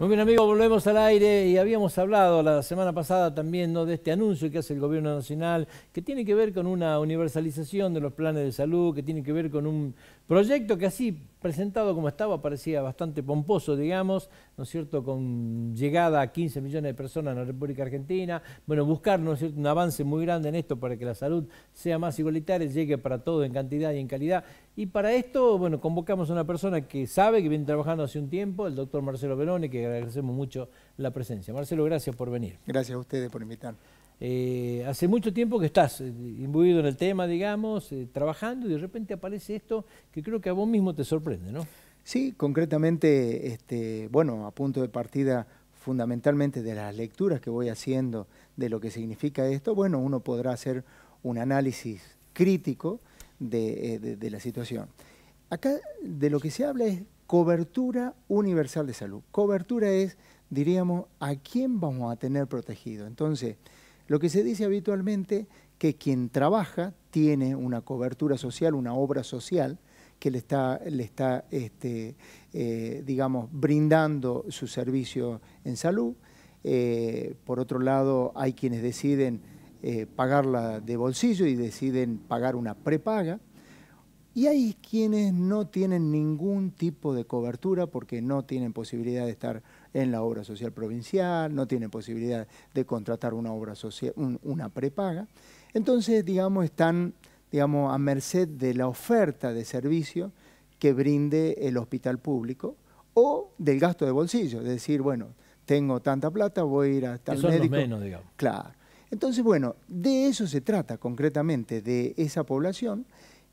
Muy bien, amigos, volvemos al aire y habíamos hablado la semana pasada también, ¿no?, de este anuncio que hace el Gobierno Nacional, que tiene que ver con una universalización de los planes de salud, que tiene que ver con un proyecto que así presentado como estaba parecía bastante pomposo, digamos, ¿no es cierto?, con llegada a 15 millones de personas en la República Argentina. Bueno, buscar, ¿no es cierto?, un avance muy grande en esto para que la salud sea más igualitaria, llegue para todo en cantidad y en calidad. Y para esto, bueno, convocamos a una persona que sabe, que viene trabajando hace un tiempo, el doctor Marcelo Beloni, que agradecemos mucho la presencia. Marcelo, gracias por venir. Gracias a ustedes por invitarme. Hace mucho tiempo que estás imbuido en el tema, digamos, trabajando, y de repente aparece esto que creo que a vos mismo te sorprende, ¿no? Sí, concretamente, bueno, a punto de partida fundamentalmente de las lecturas que voy haciendo de lo que significa esto, bueno, uno podrá hacer un análisis crítico de la situación. Acá de lo que se habla es cobertura universal de salud. Cobertura es, diríamos, a quién vamos a tener protegido. Entonces, lo que se dice habitualmente que quien trabaja tiene una cobertura social, una obra social, que le está digamos, brindando su servicio en salud. Por otro lado, hay quienes deciden pagarla de bolsillo y deciden pagar una prepaga. Y hay quienes no tienen ningún tipo de cobertura porque no tienen posibilidad de estar en la obra social provincial, no tienen posibilidad de contratar una obra social, una prepaga. Entonces, digamos, están, digamos, a merced de la oferta de servicio que brinde el hospital público o del gasto de bolsillo. Es decir, bueno, tengo tanta plata, voy a ir a tal médico. Son los menos, digamos. Claro. Entonces, bueno, de eso se trata concretamente, de esa población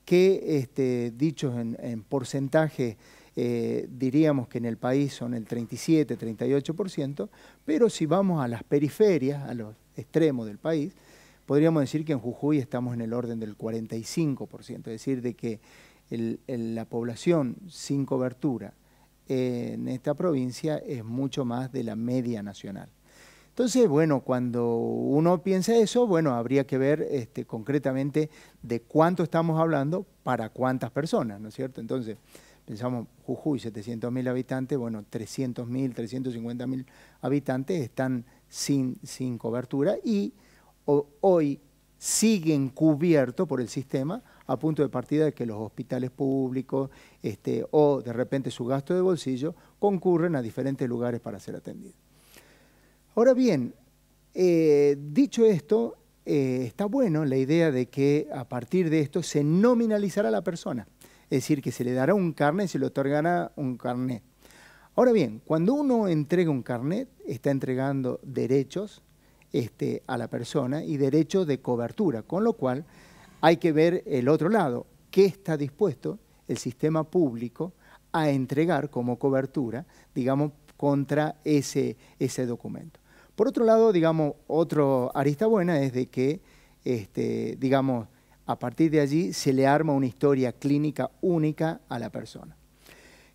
que, dichos en porcentaje, diríamos que en el país son el 37, 38%, pero si vamos a las periferias, a los extremos del país, podríamos decir que en Jujuy estamos en el orden del 45%, es decir, de que la población sin cobertura en esta provincia es mucho más de la media nacional. Entonces, bueno, cuando uno piensa eso, bueno, habría que ver concretamente de cuánto estamos hablando para cuántas personas, ¿no es cierto? Entonces, pensamos, Jujuy, 700.000 habitantes, bueno, 300.000, 350.000 habitantes están sin cobertura y hoy siguen cubiertos por el sistema a punto de partida de que los hospitales públicos o de repente su gasto de bolsillo concurren a diferentes lugares para ser atendidos. Ahora bien, dicho esto, está bueno la idea de que a partir de esto se nominalizará a la persona, es decir, que se le dará un carnet, se le otorgará un carnet. Ahora bien, cuando uno entrega un carnet, está entregando derechos a la persona y derechos de cobertura, con lo cual hay que ver el otro lado, qué está dispuesto el sistema público a entregar como cobertura, digamos, contra ese documento. Por otro lado, digamos, otro arista buena es de que, digamos, a partir de allí se le arma una historia clínica única a la persona.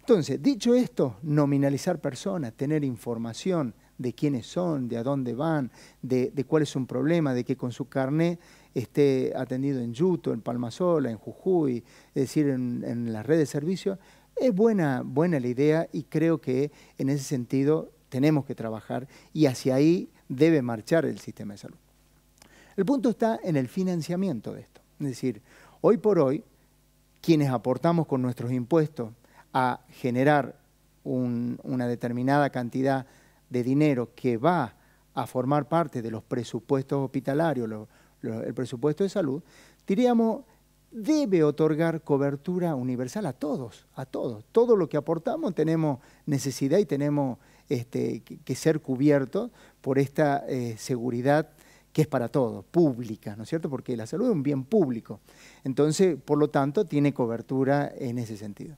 Entonces, dicho esto, nominalizar personas, tener información de quiénes son, de a dónde van, de cuál es un problema, de que con su carnet esté atendido en Yuto, en Palmasola, en Jujuy, es decir, en las redes de servicio, es buena la idea y creo que en ese sentido tenemos que trabajar y hacia ahí debe marchar el sistema de salud. El punto está en el financiamiento de esto. Es decir, hoy por hoy, quienes aportamos con nuestros impuestos a generar una determinada cantidad de dinero que va a formar parte de los presupuestos hospitalarios, el presupuesto de salud, diríamos, debe otorgar cobertura universal a todos, a todos. Todo lo que aportamos tenemos necesidad y tenemos que ser cubiertos por esta seguridad que es para todos, pública, ¿no es cierto? Porque la salud es un bien público. Entonces, por lo tanto, tiene cobertura en ese sentido.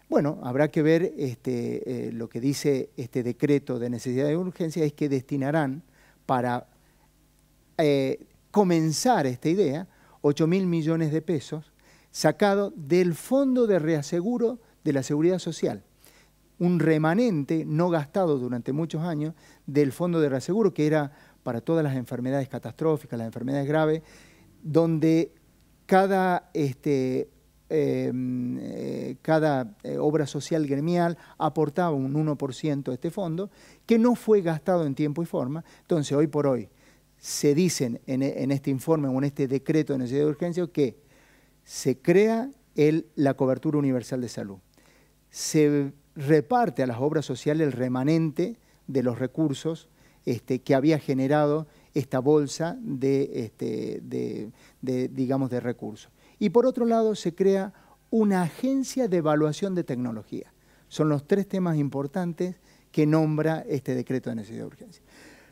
Bueno, habrá que ver lo que dice este decreto de necesidad de urgencia, es que destinarán para comenzar esta idea 8.000 millones de pesos sacado del Fondo de Reaseguro de la Seguridad Social, un remanente no gastado durante muchos años del Fondo de Reaseguro que era para todas las enfermedades catastróficas, las enfermedades graves, donde cada cada obra social gremial aportaba un 1% a este fondo, que no fue gastado en tiempo y forma. Entonces, hoy por hoy, se dicen en este informe o en este decreto de necesidad de urgencia que se crea la cobertura universal de salud. Se reparte a las obras sociales el remanente de los recursos que había generado esta bolsa digamos, de recursos. Y por otro lado, se crea una agencia de evaluación de tecnología. Son los 3 temas importantes que nombra este decreto de necesidad de urgencia.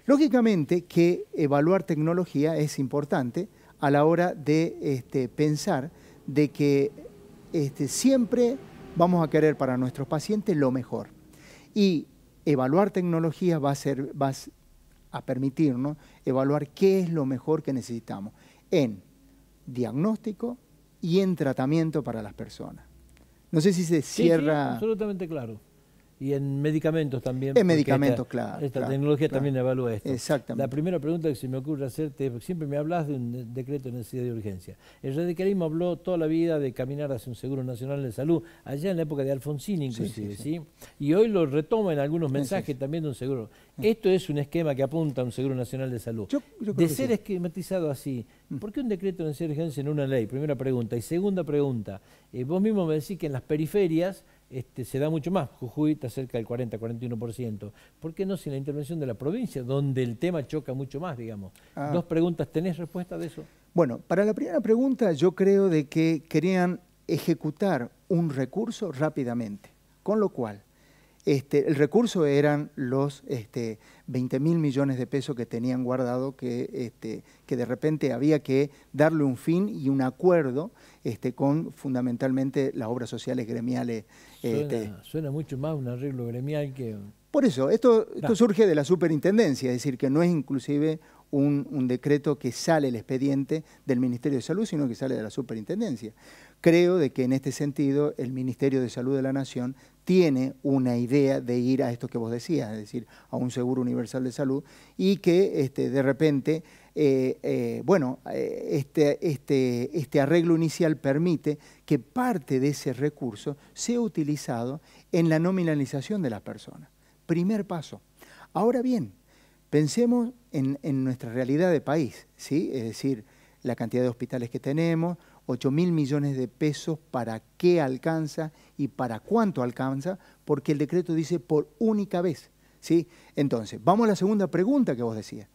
Lógicamente que evaluar tecnología es importante a la hora de pensar de que siempre vamos a querer para nuestros pacientes lo mejor. Y evaluar tecnología va a permitirnos evaluar qué es lo mejor que necesitamos en diagnóstico y en tratamiento para las personas. No sé si se cierra... Sí, absolutamente claro. Y en medicamentos también. En medicamentos, claro. Esta tecnología también evalúa esto. Exactamente. La primera pregunta que se me ocurre hacerte, siempre me hablas de un decreto de necesidad de urgencia. El radicalismo habló toda la vida de caminar hacia un Seguro Nacional de Salud, allá en la época de Alfonsín inclusive, ¿sí? Y hoy lo retoma en algunos mensajes también de un seguro. Esto es un esquema que apunta a un Seguro Nacional de Salud. Yo creo de que ser esquematizado así, ¿por qué un decreto de necesidad de urgencia en una ley? Primera pregunta. Y segunda pregunta, vos mismo me decís que en las periferias se da mucho más. Jujuy está cerca del 40-41%. ¿Por qué no sin la intervención de la provincia, donde el tema choca mucho más, digamos? 2 preguntas, ¿tenés respuesta de eso? Bueno, para la primera pregunta yo creo de que querían ejecutar un recurso rápidamente, con lo cual el recurso eran los 20.000 millones de pesos que tenían guardado, que de repente había que darle un fin y un acuerdo con fundamentalmente las obras sociales gremiales. Suena mucho más un arreglo gremial que... Por eso, esto surge de la superintendencia, es decir, que no es inclusive un decreto que sale el expediente del Ministerio de Salud, sino que sale de la superintendencia. Creo de que en este sentido el Ministerio de Salud de la Nación tiene una idea de ir a esto que vos decías, es decir, a un seguro universal de salud, y que de repente, este arreglo inicial permite que parte de ese recurso sea utilizado en la nominalización de las personas. Primer paso. Ahora bien, pensemos en nuestra realidad de país, ¿sí? Es decir, la cantidad de hospitales que tenemos, 8.000 millones de pesos, ¿para qué alcanza y para cuánto alcanza? Porque el decreto dice por única vez, ¿sí? Entonces, vamos a la segunda pregunta que vos decías.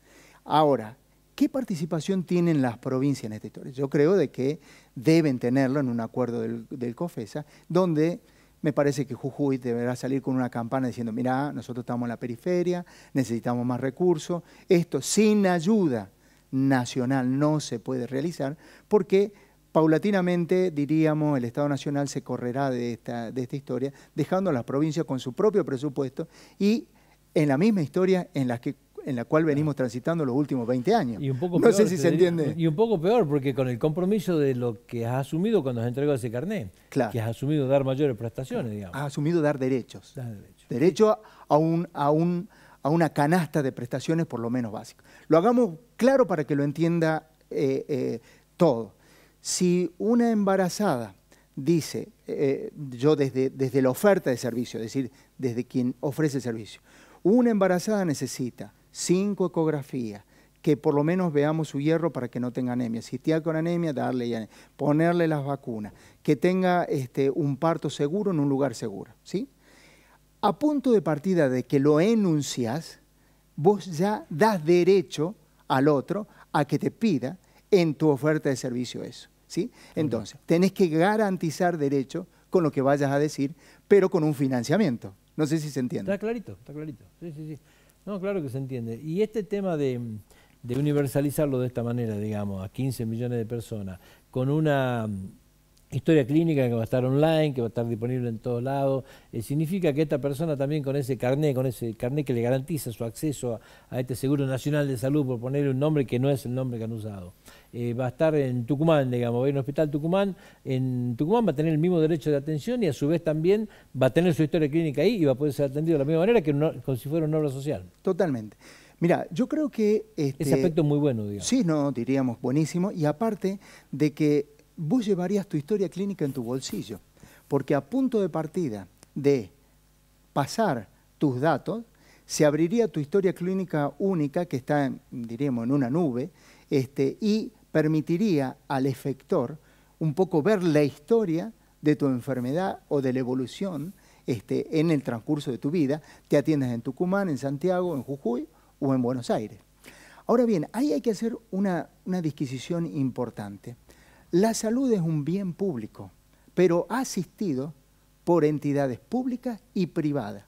Ahora, ¿qué participación tienen las provincias en esta historia? Yo creo de que deben tenerlo en un acuerdo del COFESA, donde me parece que Jujuy deberá salir con una campana diciendo, mirá, nosotros estamos en la periferia, necesitamos más recursos, esto sin ayuda nacional no se puede realizar, porque paulatinamente, diríamos, el Estado Nacional se correrá de esta historia, dejando a las provincias con su propio presupuesto y en la misma historia en la cual venimos transitando los últimos 20 años. Y un poco no peor, sé si se entiende. Y un poco peor, porque con el compromiso de lo que has asumido cuando has entregado ese carnet, claro, que has asumido dar mayores prestaciones, claro, digamos. Has asumido dar derechos. Dar derechos. Derecho a una canasta de prestaciones por lo menos básicas. Lo hagamos claro para que lo entienda todo. Si una embarazada dice, yo desde la oferta de servicio, es decir, desde quien ofrece el servicio, una embarazada necesita 5 ecografías, que por lo menos veamos su hierro para que no tenga anemia. Si está con anemia, ponerle las vacunas, que tenga un parto seguro en un lugar seguro, ¿sí? A punto de partida de que lo enuncias, vos ya das derecho al otro a que te pida en tu oferta de servicio eso, ¿sí? Entonces, tenés que garantizar derecho con lo que vayas a decir, pero con un financiamiento. No sé si se entiende. Está clarito, está clarito. Sí, sí, sí. No, claro que se entiende. Y este tema de universalizarlo de esta manera, digamos, a 15 millones de personas, con una historia clínica que va a estar online, que va a estar disponible en todos lados, significa que esta persona también con ese carnet que le garantiza su acceso a este Seguro Nacional de Salud, por ponerle un nombre que no es el nombre que han usado, va a estar en Tucumán, digamos, va a ir a un hospital Tucumán, en Tucumán va a tener el mismo derecho de atención y a su vez también va a tener su historia clínica ahí y va a poder ser atendido de la misma manera que como si fuera una obra social. Totalmente. Mira, yo creo que... ese aspecto es muy bueno, digamos. Sí, no, diríamos buenísimo, y aparte de que vos llevarías tu historia clínica en tu bolsillo, porque a punto de partida de pasar tus datos, se abriría tu historia clínica única, que está, diríamos, en una nube, y permitiría al efector un poco ver la historia de tu enfermedad o de la evolución en el transcurso de tu vida. Te atiendes en Tucumán, en Santiago, en Jujuy o en Buenos Aires. Ahora bien, ahí hay que hacer una disquisición importante. La salud es un bien público, pero asistido por entidades públicas y privadas,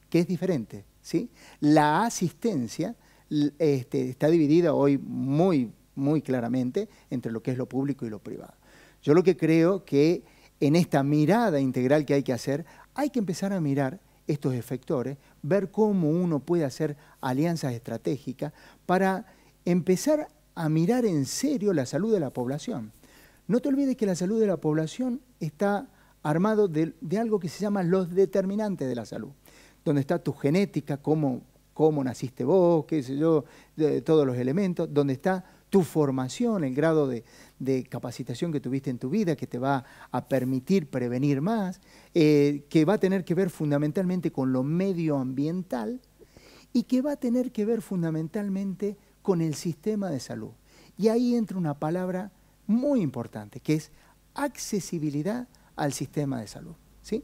que es diferente, ¿sí? La asistencia está dividida hoy muy claramente entre lo que es lo público y lo privado. Yo lo que creo que en esta mirada integral que hay que hacer, hay que empezar a mirar estos efectores, ver cómo uno puede hacer alianzas estratégicas para empezar a mirar en serio la salud de la población. No te olvides que la salud de la población está armado de algo que se llama los determinantes de la salud, donde está tu genética, cómo naciste vos, qué sé yo, todos los elementos, donde está tu formación, el grado de capacitación que tuviste en tu vida, que te va a permitir prevenir más, que va a tener que ver fundamentalmente con lo medioambiental y que va a tener que ver fundamentalmente con el sistema de salud. Y ahí entra una palabra muy importante, que es accesibilidad al sistema de salud, ¿sí?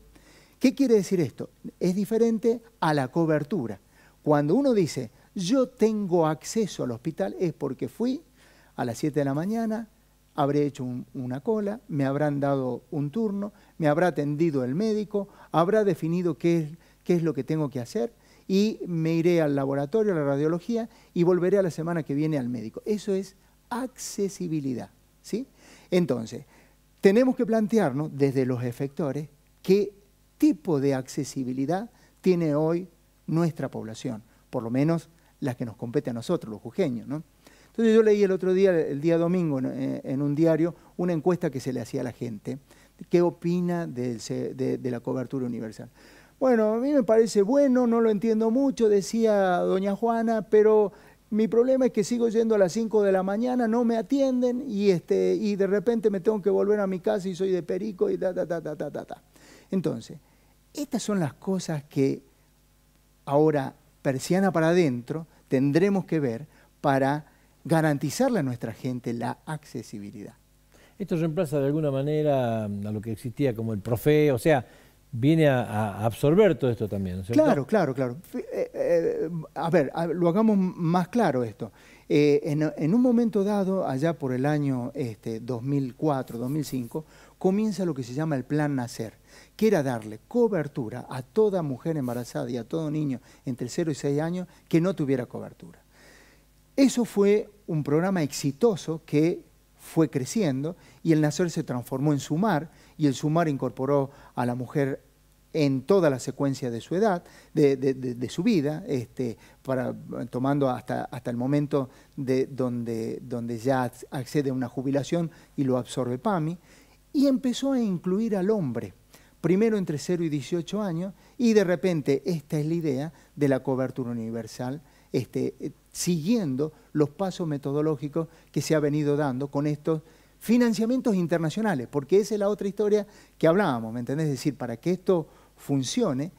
¿Qué quiere decir esto? Es diferente a la cobertura. Cuando uno dice, yo tengo acceso al hospital, es porque fui a las 7 de la mañana, habré hecho una cola, me habrán dado un turno, me habrá atendido el médico, habrá definido qué es lo que tengo que hacer y me iré al laboratorio, a la radiología y volveré a la semana que viene al médico. Eso es accesibilidad, ¿sí? Entonces, tenemos que plantearnos desde los efectores qué tipo de accesibilidad tiene hoy nuestra población, por lo menos las que nos compete a nosotros, los jujeños, ¿no? Entonces yo leí el otro día, el día domingo, en un diario, una encuesta que se le hacía a la gente. ¿Qué opina de la cobertura universal? Bueno, a mí me parece bueno, no lo entiendo mucho, decía doña Juana, pero mi problema es que sigo yendo a las 5 de la mañana, no me atienden y de repente me tengo que volver a mi casa y soy de Perico y ta. Entonces, estas son las cosas que ahora, persiana para adentro, tendremos que ver para garantizarle a nuestra gente la accesibilidad. Esto reemplaza de alguna manera a lo que existía como el Profe, o sea, viene a absorber todo esto también, ¿no es cierto? Claro. A ver, lo hagamos más claro esto. En un momento dado, allá por el año 2004, 2005, comienza lo que se llama el Plan Nacer, que era darle cobertura a toda mujer embarazada y a todo niño entre 0 y 6 años que no tuviera cobertura. Eso fue un programa exitoso que fue creciendo y el Nacer se transformó en Sumar y el Sumar incorporó a la mujer en toda la secuencia de su edad, de su vida, tomando hasta el momento donde ya accede a una jubilación y lo absorbe PAMI, y empezó a incluir al hombre, primero entre 0 y 18 años, y de repente esta es la idea de la cobertura universal, siguiendo los pasos metodológicos que se ha venido dando con estos financiamientos internacionales, porque esa es la otra historia que hablábamos, ¿me entendés? Es decir, para que esto funcione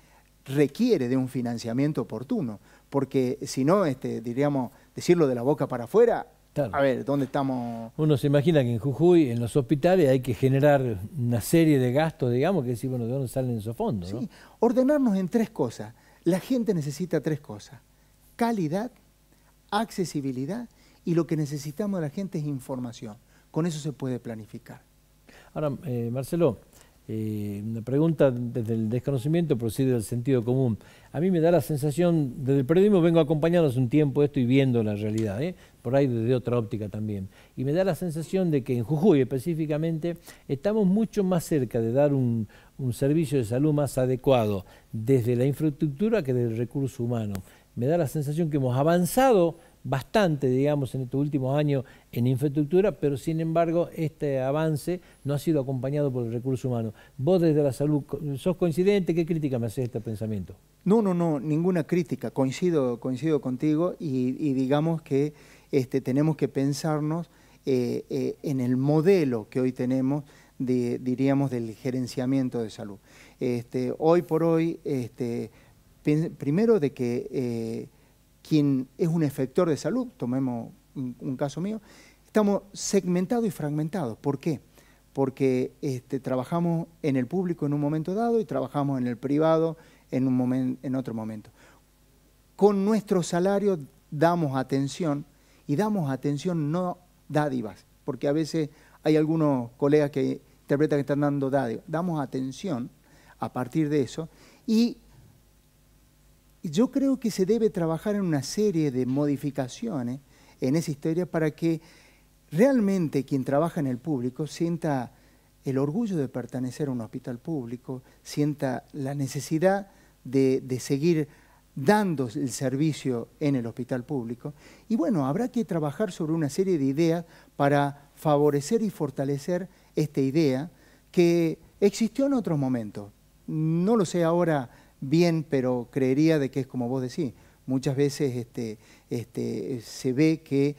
requiere de un financiamiento oportuno, porque si no, diríamos, decirlo de la boca para afuera, claro. A ver, ¿dónde estamos? Uno se imagina que en Jujuy, en los hospitales, hay que generar una serie de gastos, digamos, que decir, bueno, ¿de dónde salen esos fondos? Sí, ¿no? Ordenarnos en 3 cosas. La gente necesita 3 cosas: calidad, accesibilidad, y lo que necesitamos de la gente es información. Con eso se puede planificar. Ahora, Marcelo, una pregunta desde el desconocimiento, pero sí del sentido común. A mí me da la sensación, desde el periodismo vengo acompañando hace un tiempo esto y viendo la realidad, por ahí desde otra óptica también. Y me da la sensación de que en Jujuy específicamente estamos mucho más cerca de dar un servicio de salud más adecuado desde la infraestructura que desde el recurso humano. Me da la sensación que hemos avanzado bastante, digamos, en estos últimos años en infraestructura, pero sin embargo este avance no ha sido acompañado por el recurso humano. Vos desde la salud, ¿sos coincidente? ¿Qué crítica me haces de este pensamiento? No, ninguna crítica, coincido contigo y digamos que tenemos que pensarnos en el modelo que hoy tenemos, diríamos, del gerenciamiento de salud. Hoy por hoy, primero de que quien es un efector de salud, tomemos un caso mío, estamos segmentados y fragmentados. ¿Por qué? Porque trabajamos en el público en un momento dado y trabajamos en el privado en otro momento. Con nuestro salario damos atención, y damos atención, no dádivas, porque a veces hay algunos colegas que interpretan que están dando dádivas. Damos atención a partir de eso, y yo creo que se debe trabajar en una serie de modificaciones en esa historia para que realmente quien trabaja en el público sienta el orgullo de pertenecer a un hospital público, sienta la necesidad de seguir dando el servicio en el hospital público. Y bueno, habrá que trabajar sobre una serie de ideas para favorecer y fortalecer esta idea que existió en otros momentos. No lo sé ahora bien, pero creería de que es como vos decís. Muchas veces se ve que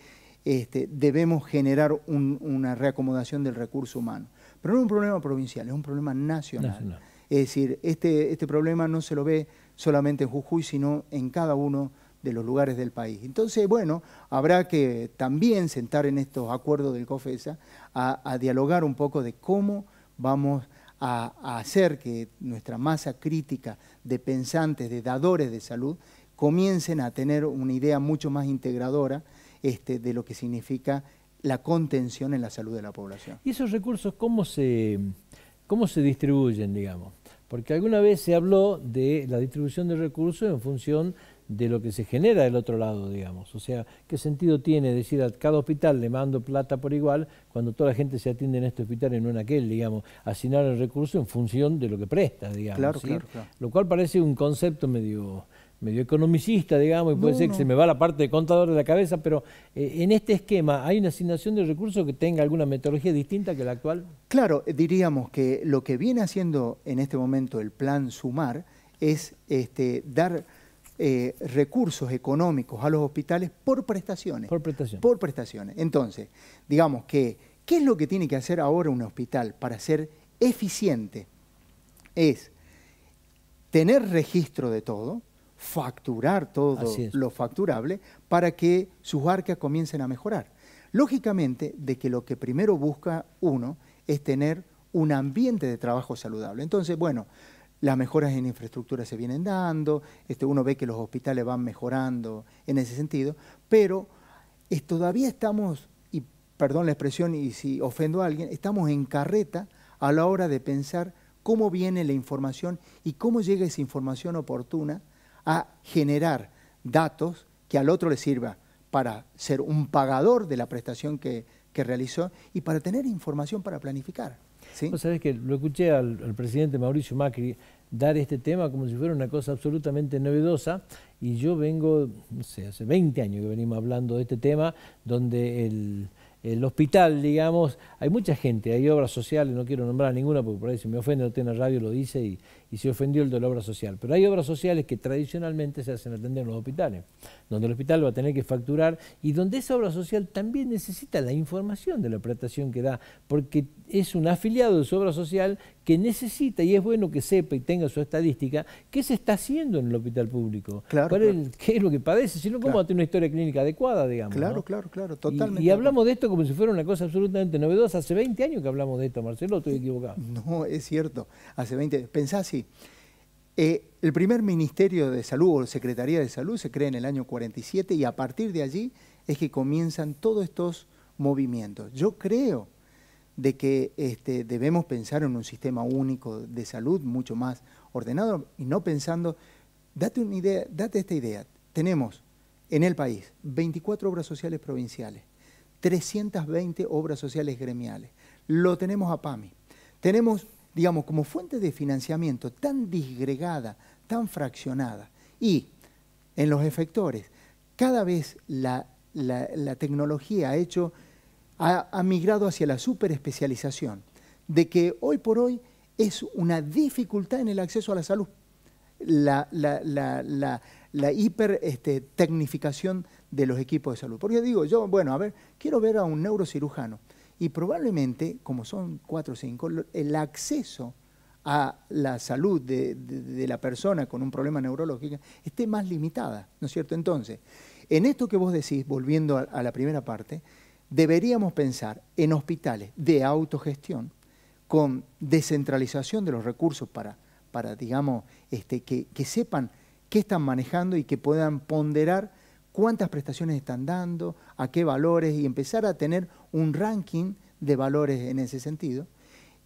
debemos generar una reacomodación del recurso humano. Pero no es un problema provincial, es un problema nacional. Es decir, este problema no se lo ve solamente en Jujuy, sino en cada uno de los lugares del país. Entonces, bueno, habrá que también sentar en estos acuerdos del COFESA a dialogar un poco de cómo vamos a hacer que nuestra masa crítica de pensantes, de dadores de salud, comiencen a tener una idea mucho más integradora de lo que significa la contención en la salud de la población. ¿Y esos recursos cómo se distribuyen, digamos? Porque alguna vez se habló de la distribución de recursos en función de lo que se genera del otro lado, digamos. O sea, ¿qué sentido tiene decir a cada hospital le mando plata por igual cuando toda la gente se atiende en este hospital y no en aquel, digamos? Asignar el recurso en función de lo que presta, digamos. Claro, ¿sí? claro. Lo cual parece un concepto medio economicista, digamos, y puede ser que se me va la parte de contador de la cabeza, pero en este esquema, ¿hay una asignación de recursos que tenga alguna metodología distinta que la actual? Claro, diríamos que lo que viene haciendo en este momento el plan Sumar es dar recursos económicos a los hospitales por prestaciones. Por prestaciones. Por prestaciones. Entonces, digamos que, ¿qué es lo que tiene que hacer ahora un hospital para ser eficiente? Es tener registro de todo, facturar todo lo facturable para que sus arcas comiencen a mejorar. Lógicamente, de que lo que primero busca uno es tener un ambiente de trabajo saludable. Entonces, bueno, las mejoras en infraestructura se vienen dando, uno ve que los hospitales van mejorando en ese sentido, pero todavía estamos, y perdón la expresión y si ofendo a alguien, estamos en carreta a la hora de pensar cómo viene la información y cómo llega esa información oportuna a generar datos que al otro le sirva para ser un pagador de la prestación que realizó y para tener información para planificar. ¿Sí? Vos sabés que lo escuché al presidente Mauricio Macri dar este tema como si fuera una cosa absolutamente novedosa, y yo vengo, no sé, hace 20 años que venimos hablando de este tema, donde el hospital, digamos, hay mucha gente, hay obras sociales, no quiero nombrar ninguna porque por ahí si me ofende no tiene radio, lo dice y se ofendió el de la obra social, pero hay obras sociales que tradicionalmente se hacen atender en los hospitales, donde el hospital va a tener que facturar y donde esa obra social también necesita la información de la prestación que da, porque es un afiliado de su obra social que necesita, y es bueno que sepa y tenga su estadística, qué se está haciendo en el hospital público, claro, qué es lo que padece, si no, cómo va a tener una historia clínica adecuada, digamos. Claro, ¿no? claro, totalmente. Y hablamos de esto como si fuera una cosa absolutamente novedosa. Hace 20 años que hablamos de esto, Marcelo, estoy equivocado. No, es cierto, hace 20 años. Pensá así, el primer Ministerio de Salud o Secretaría de Salud se crea en el año 47 y a partir de allí es que comienzan todos estos movimientos. Yo creo de que debemos pensar en un sistema único de salud mucho más ordenado y no pensando, date esta idea, tenemos en el país 24 obras sociales provinciales, 320 obras sociales gremiales, lo tenemos a PAMI, tenemos, digamos, como fuente de financiamiento tan disgregada, tan fraccionada, y en los efectores, cada vez la tecnología ha migrado hacia la superespecialización, de que hoy por hoy es una dificultad en el acceso a la salud. la hiper tecnificación de los equipos de salud. Porque digo, yo, bueno, a ver, quiero ver a un neurocirujano y probablemente, como son 4 o 5, el acceso a la salud de la persona con un problema neurológico esté más limitada, ¿no es cierto? Entonces, en esto que vos decís, volviendo a la primera parte, deberíamos pensar en hospitales de autogestión con descentralización de los recursos para digamos, que sepan qué están manejando y que puedan ponderar cuántas prestaciones están dando, a qué valores, y empezar a tener un ranking de valores en ese sentido.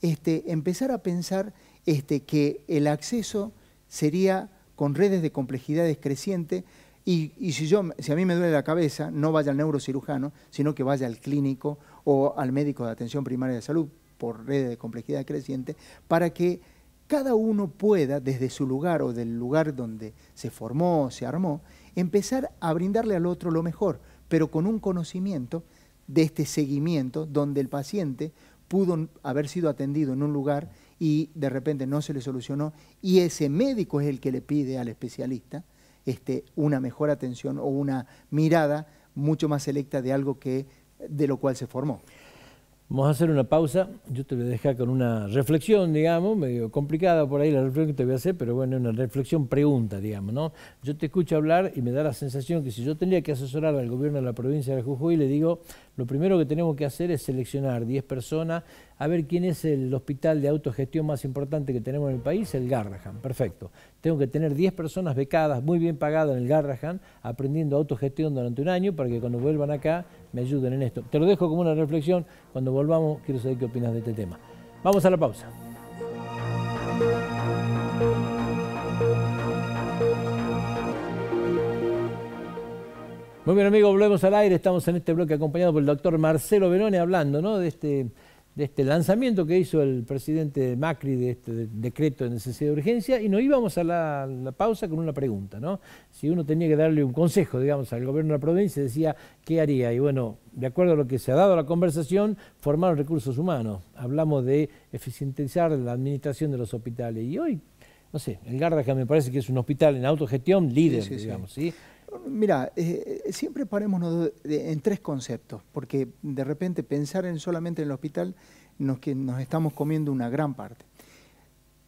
Empezar a pensar que el acceso sería con redes de complejidades crecientes, y si a mí me duele la cabeza, no vaya al neurocirujano, sino que vaya al clínico o al médico de atención primaria de salud por redes de complejidad creciente, para que cada uno pueda, desde su lugar o del lugar donde se formó, se armó, empezar a brindarle al otro lo mejor, pero con un conocimiento de este seguimiento donde el paciente pudo haber sido atendido en un lugar y de repente no se le solucionó, y ese médico es el que le pide al especialista una mejor atención o una mirada mucho más selecta de algo de lo cual se formó. Vamos a hacer una pausa. Yo te voy a dejar con una reflexión, digamos, medio complicada por ahí la reflexión que te voy a hacer, pero bueno, una reflexión pregunta, digamos, ¿no? Yo te escucho hablar y me da la sensación que si yo tendría que asesorar al gobierno de la provincia de Jujuy, le digo, lo primero que tenemos que hacer es seleccionar 10 personas, a ver quién es el hospital de autogestión más importante que tenemos en el país, el Garrahan. Perfecto. Tengo que tener 10 personas becadas, muy bien pagadas en el Garrahan, aprendiendo autogestión durante un año para que cuando vuelvan acá me ayuden en esto. Te lo dejo como una reflexión. Cuando volvamos, quiero saber qué opinas de este tema. Vamos a la pausa. Muy bien, amigos, volvemos al aire. Estamos en este bloque acompañado por el doctor Marcelo Benone hablando, ¿no?, de este lanzamiento que hizo el presidente Macri de este decreto de necesidad de urgencia, y nos íbamos a la pausa con una pregunta, ¿no? Si uno tenía que darle un consejo, digamos, al gobierno de la provincia, decía, ¿qué haría? Y bueno, de acuerdo a lo que se ha dado a la conversación, formar recursos humanos. Hablamos de eficientizar la administración de los hospitales, y hoy, no sé, el Garrahan me parece que es un hospital en autogestión líder, sí, digamos, ¿sí? Mira, siempre parémonos en 3 conceptos, porque de repente pensar solamente en el hospital nos estamos comiendo una gran parte.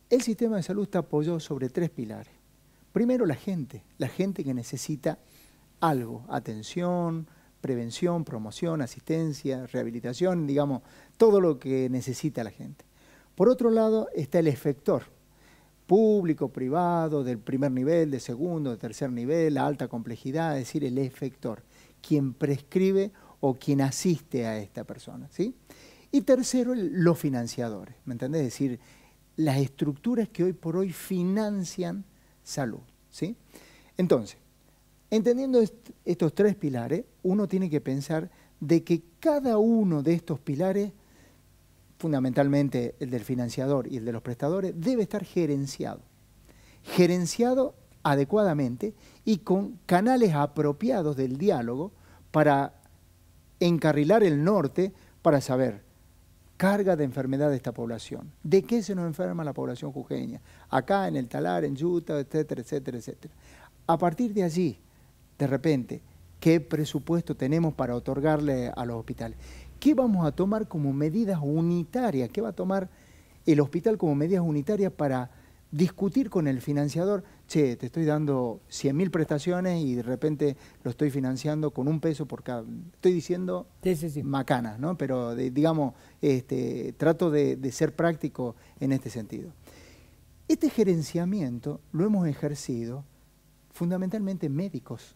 El sistema de salud está apoyado sobre 3 pilares. Primero, la gente que necesita algo, atención, prevención, promoción, asistencia, rehabilitación, digamos, todo lo que necesita la gente. Por otro lado está el efector, público, privado, del primer nivel, de segundo, de tercer nivel, la alta complejidad, es decir, el efector, quien prescribe o quien asiste a esta persona, ¿sí? Y tercero, los financiadores, ¿me entendés? Es decir, las estructuras que hoy por hoy financian salud, ¿sí? Entonces, entendiendo estos 3 pilares, uno tiene que pensar de que cada uno de estos pilares, fundamentalmente el del financiador y el de los prestadores, debe estar gerenciado adecuadamente y con canales apropiados del diálogo para encarrilar el norte, para saber carga de enfermedad de esta población, de qué se nos enferma la población jujeña, acá en el Talar, en Yuta, etcétera, etcétera, etcétera. A partir de allí, de repente, ¿qué presupuesto tenemos para otorgarle a los hospitales? ¿Qué vamos a tomar como medidas unitarias? ¿Qué va a tomar el hospital como medidas unitarias para discutir con el financiador? Che, te estoy dando 100.000 prestaciones y de repente lo estoy financiando con $1 por cada... Estoy diciendo sí. Macanas, ¿no? Pero digamos, trato de ser práctico en este sentido. Este gerenciamiento lo hemos ejercido fundamentalmente médicos,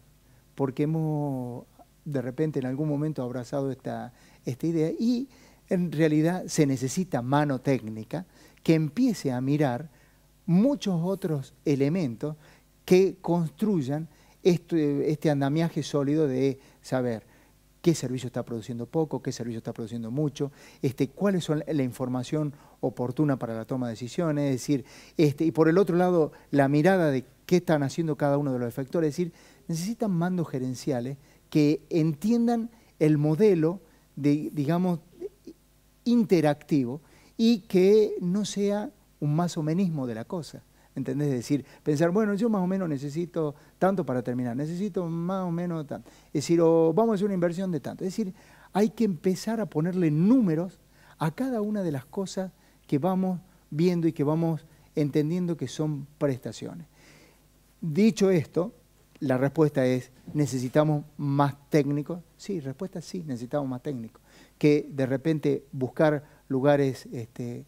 porque hemos de repente en algún momento abrazado esta idea, y en realidad se necesita mano técnica que empiece a mirar muchos otros elementos que construyan este andamiaje sólido de saber qué servicio está produciendo poco, qué servicio está produciendo mucho, cuáles son la información oportuna para la toma de decisiones, es decir, y por el otro lado la mirada de qué están haciendo cada uno de los efectores, es decir, necesitan mandos gerenciales que entiendan el modelo digamos, interactivo, y que no sea un masomenismo de la cosa. ¿entendés? Es decir, pensar, bueno, yo más o menos necesito tanto para terminar, necesito más o menos tanto. Es decir, o vamos a hacer una inversión de tanto. Es decir, hay que empezar a ponerle números a cada una de las cosas que vamos viendo y que vamos entendiendo que son prestaciones. Dicho esto, la respuesta es, ¿necesitamos más técnicos? Sí, respuesta sí, necesitamos más técnicos. Que de repente buscar lugares que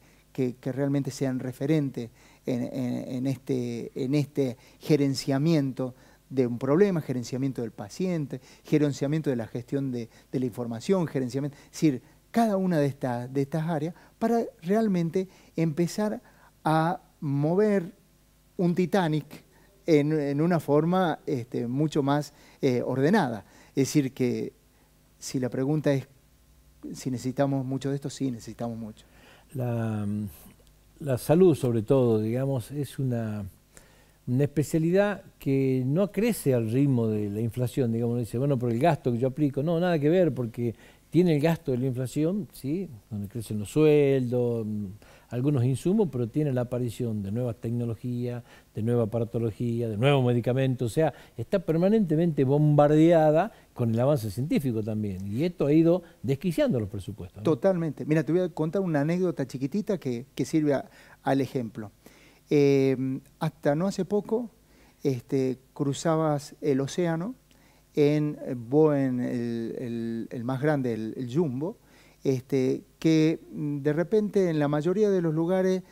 realmente sean referentes en este gerenciamiento de un problema, gerenciamiento del paciente, gerenciamiento de la gestión de la información, gerenciamiento, es decir, cada una de estas áreas para realmente empezar a mover un Titanic en una forma mucho más ordenada. Es decir, que si la pregunta es si necesitamos mucho de esto, sí, necesitamos mucho. La salud, sobre todo, digamos, es una especialidad que no crece al ritmo de la inflación. Digamos, dice, bueno, por el gasto que yo aplico. No, nada que ver, porque tiene el gasto de la inflación, ¿sí?, donde crecen los sueldos, algunos insumos, pero tiene la aparición de nuevas tecnologías, de nueva aparatología, de nuevos medicamentos. O sea, está permanentemente bombardeada con el avance científico también. Y esto ha ido desquiciando los presupuestos, ¿no? Totalmente. Mira, te voy a contar una anécdota chiquitita que sirve al ejemplo. Hasta no hace poco cruzabas el océano en Boeing, el más grande, el Jumbo, que de repente en la mayoría de los lugares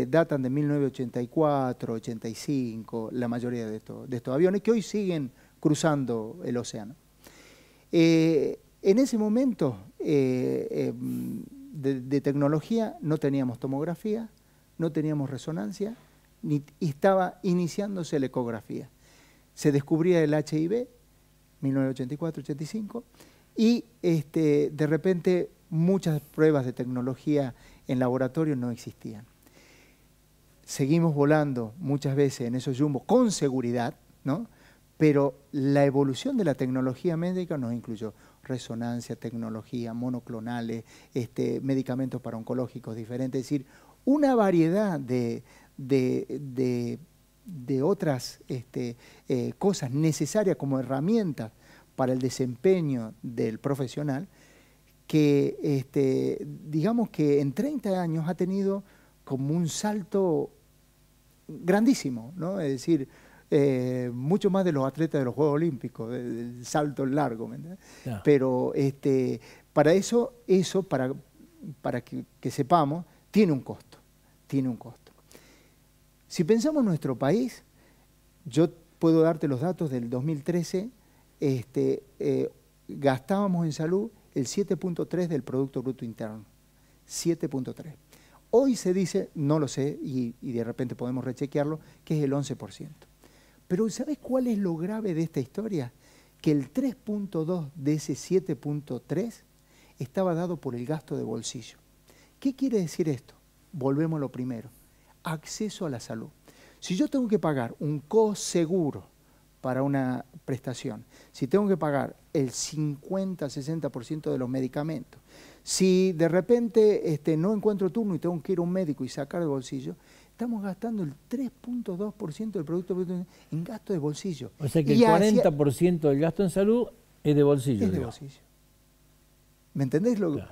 datan de 1984, 85, la mayoría de estos aviones que hoy siguen cruzando el océano. En ese momento de tecnología no teníamos tomografía, no teníamos resonancia, ni estaba iniciándose la ecografía. Se descubría el HIV, 1984-85, y de repente muchas pruebas de tecnología en laboratorio no existían. Seguimos volando muchas veces en esos jumbos con seguridad, ¿no? Pero la evolución de la tecnología médica nos incluyó resonancia, tecnología, monoclonales, medicamentos para oncológicos diferentes, es decir, una variedad de otras cosas necesarias como herramientas para el desempeño del profesional que digamos que en 30 años ha tenido como un salto grandísimo, ¿no? Es decir, mucho más de los atletas de los Juegos Olímpicos, del salto largo, ¿me entiendes? No. Pero para eso para que sepamos, tiene un costo, tiene un costo. Si pensamos en nuestro país, yo puedo darte los datos del 2013, gastábamos en salud el 7.3 del Producto Bruto Interno, 7.3. Hoy se dice, no lo sé, y de repente podemos rechequearlo, que es el 11%. Pero ¿sabés cuál es lo grave de esta historia? Que el 3.2 de ese 7.3 estaba dado por el gasto de bolsillo. ¿Qué quiere decir esto? Volvemos a lo primero, acceso a la salud. Si yo tengo que pagar un coseguro para una prestación, si tengo que pagar el 50-60% de los medicamentos, si de repente no encuentro turno y tengo que ir a un médico y sacar de bolsillo, estamos gastando el 3.2% del Producto Bruto en gasto de bolsillo. O sea que el 40% del gasto en salud es de bolsillo. Es de bolsillo. ¿Me entendés? Claro.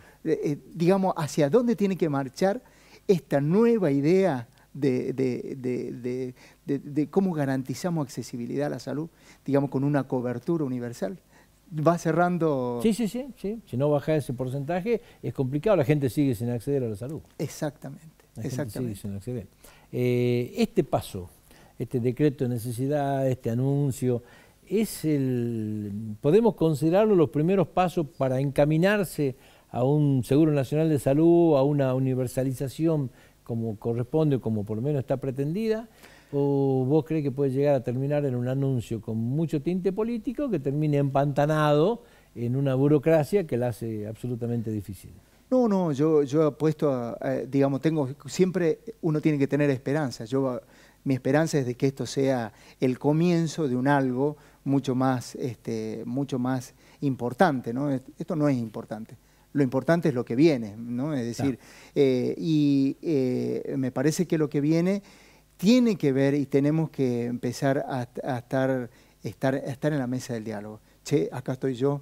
Digamos, hacia dónde tiene que marchar esta nueva idea de cómo garantizamos accesibilidad a la salud, digamos, con una cobertura universal. Va cerrando... Sí. Si no baja ese porcentaje, es complicado, la gente sigue sin acceder a la salud. Exactamente. Sigue sin acceder. Este paso, este decreto de necesidad, este anuncio, podemos considerarlo los primeros pasos para encaminarse a un Seguro Nacional de Salud, a una universalización como corresponde, como por lo menos está pretendida, o vos crees que puede llegar a terminar en un anuncio con mucho tinte político que termine empantanado en una burocracia que la hace absolutamente difícil? No, yo apuesto digamos, siempre uno tiene que tener esperanza. Mi esperanza es de que esto sea el comienzo de un algo mucho más importante, ¿no? Esto no es importante. Lo importante es lo que viene, ¿no? Es decir, claro. Me parece que lo que viene tiene que ver y tenemos que empezar a estar en la mesa del diálogo. Che, acá estoy yo,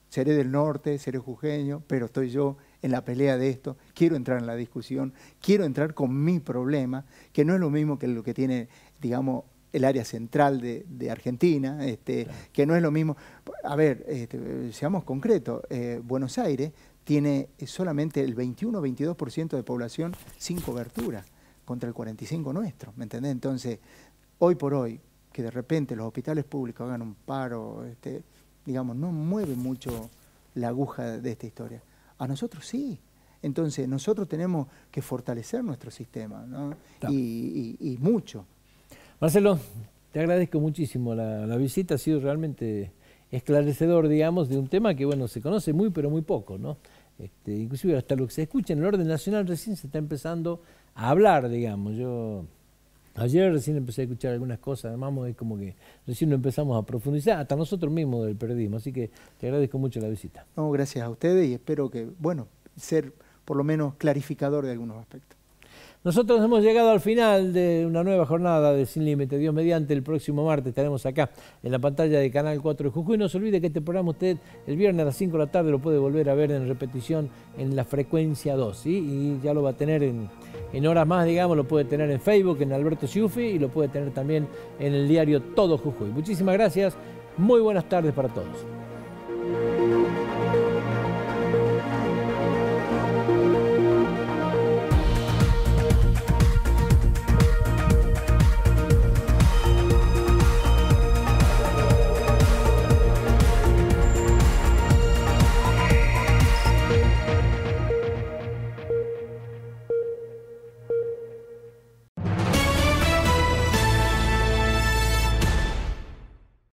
seré del norte, seré jujeño, pero estoy yo en la pelea de esto, quiero entrar en la discusión, quiero entrar con mi problema, que no es lo mismo que lo que tiene, digamos, el área central de Argentina, claro, que no es lo mismo. A ver, seamos concretos, Buenos Aires tiene solamente el 21-22% de población sin cobertura, contra el 45% nuestro, ¿me entendés? Entonces, hoy por hoy, que de repente los hospitales públicos hagan un paro, digamos, no mueve mucho la aguja de esta historia. A nosotros sí. Entonces, nosotros tenemos que fortalecer nuestro sistema, ¿no? Claro. Y mucho. Marcelo, te agradezco muchísimo. La visita ha sido realmente esclarecedor, digamos, de un tema que, bueno, se conoce muy, pero muy poco, ¿no? Inclusive hasta lo que se escucha en el orden nacional recién se está empezando a hablar, digamos. Yo ayer recién empecé a escuchar algunas cosas, además es como que recién lo empezamos a profundizar, hasta nosotros mismos del periodismo, así que te agradezco mucho la visita. No, gracias a ustedes y espero que, bueno, ser por lo menos clarificador de algunos aspectos. Nosotros hemos llegado al final de una nueva jornada de Sin Límite. Dios mediante, el próximo martes estaremos acá en la pantalla de Canal 4 de Jujuy. No se olvide que este programa usted el viernes a las 5 de la tarde lo puede volver a ver en repetición en la frecuencia 2, ¿sí? Y ya lo va a tener en horas más, digamos, lo puede tener en Facebook, en Alberto Ciuffi, y lo puede tener también en el diario Todo Jujuy. Muchísimas gracias, muy buenas tardes para todos.